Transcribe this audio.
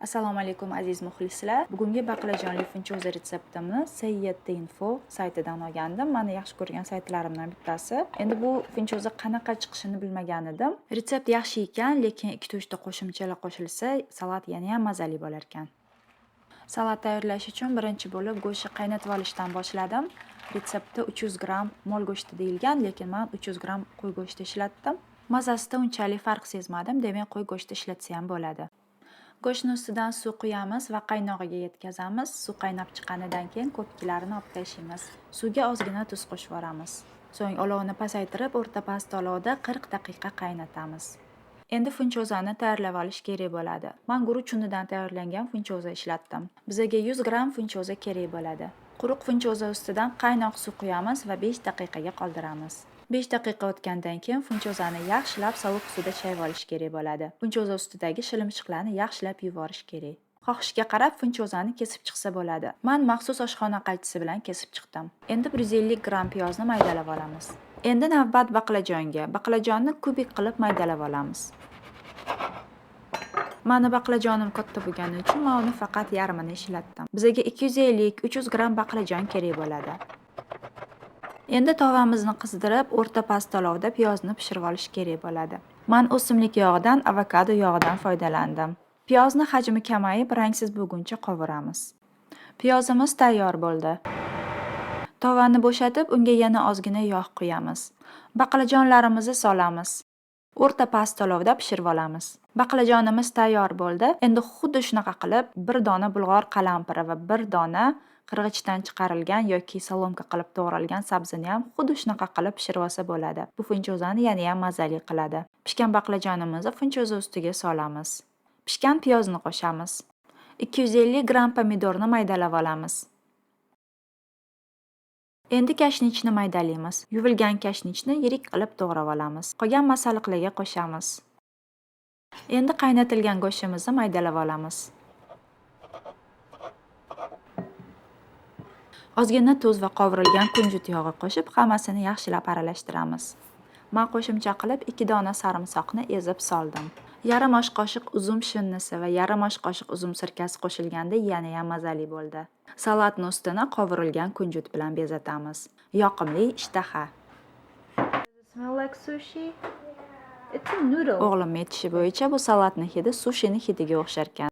Assalomu alaykum aziz muxlislar. Bugungi baqlajonli funchoza retseptimni Sayyid.info saytidan olgandim. Meni yaxshi ko'rgan saytlarimdan bittasi. Endi bu funchoza qanaqa chiqishini bilmagan edim. Retsept yaxshi ekan, lekin 2-3 ta qo'shimchalar qo'shilsa, salat yana ham mazali bo'lar ekan. Salat tayyorlash uchun birinchi bo'lib go'shtni qaynatib olishdan boshladim. Retseptda 300 gram mol go'shti deyilgan, lekin men 300 gram qo'y go'shti ishlatdim. Mazasida unchalik farq sezmadim, demak qo'y go'shti ishlatsa ham bo'ladi. Go'shtni ustidan suv quyamiz va qaynog'iga yetkazamiz. Suv qaynab chiqqanidan keyin ko'piklarni olib tashlaymiz. Suvga ozgina tuz qo'shib yuboramiz. So'ng olovni pasaytirib, o'rta past olovda 40 daqiqa qaynatamiz. Endi funchozani tayyorlab olish kerak bo'ladi. Men guruch unidan tayyorlangan funchoza ishlatdim. Bizga 100 gram funchoza kerak bo'ladi. Quruq funchoza ustidan qaynoq suv quyamiz va 5 daqiqaga qoldiramiz. 5 daqiqa o'tgandan keyin funchozani yaxshilab sovuq suvda chayib olish kerak bo'ladi. Funchoza ustidagi shilimshiqlarni yaxshilab yuvorish kerak. Xohishga qarab funchozani kesib chiqsa bo'ladi. Men maxsus oshxona qaychisi bilan kesib chiqdim. Endi 150 gram piyozni maydalab olamiz. Endi navbat baqlajonga. Baqlajonni kubik qilib maydalab olamiz. Meni baqlajonim katta bo'lgani uchun men uni faqat yarmini ishlatdim. Bizga 250-300 gram baqlajon kerak bo'ladi. Endi tovamizni qizdirib, o'rta past olovda piyozni pishirib olish kerak bo'ladi. Men o'simlik yog'idan, avokado yog'idan foydalandim. Piyozni hajmi kamayib, rangsiz bo'lguncha qovuramiz. Piyozimiz tayyor bo'ldi. Tovani bo'shatib, unga yana ozgina yog' quyamiz. Baqlajonlarimizni solamiz. O'rta past olovda pishirib olamiz. Baqlajonimiz tayyor bo'ldi. Endi xuddi shunaqa qilib, bir dona bulg'or qalampiri va bir dona qirg'ichdan chiqarilgan yoki salomka qilib to'g'ralgan sabzini ham xuddi shunaqa qilib pishirib olsa bo'ladi. Bu funchozani yana ham mazali qiladi. Pishgan baqlajonimizni funchoza ustiga solamiz. Pishgan piyozni qo'shamiz. 250 gram pomidorni maydalab olamiz. Endi kashnichni maydalaymiz. Yuvilgan kashnichni yirik qilib to'g'rab olamiz. Qolgan masalliqlarga qo'shamiz. Endi qaynatilgan go'shtimizni maydalab olamiz. Ozgina tuz va qovurilgan kunjut yog'i qo'shib, hammasini yaxshilab aralashtiramiz. Men qo'shimcha qilib 2 dona sarimsoqni ezib soldim. Yarim osh qoshiq uzum shinnisi va yarim osh qoshiq uzum sirkasi qo'shilganda yana ham mazali bo'ldi. Salatni ustini qovurilgan kunjut bilan bezatamiz. Yoqimli ishtaha. Smell like sushi? It's a noodle. O'g'lim aytishi bo'yicha bu salatning hidi sushini hidiga o'xshar ekan.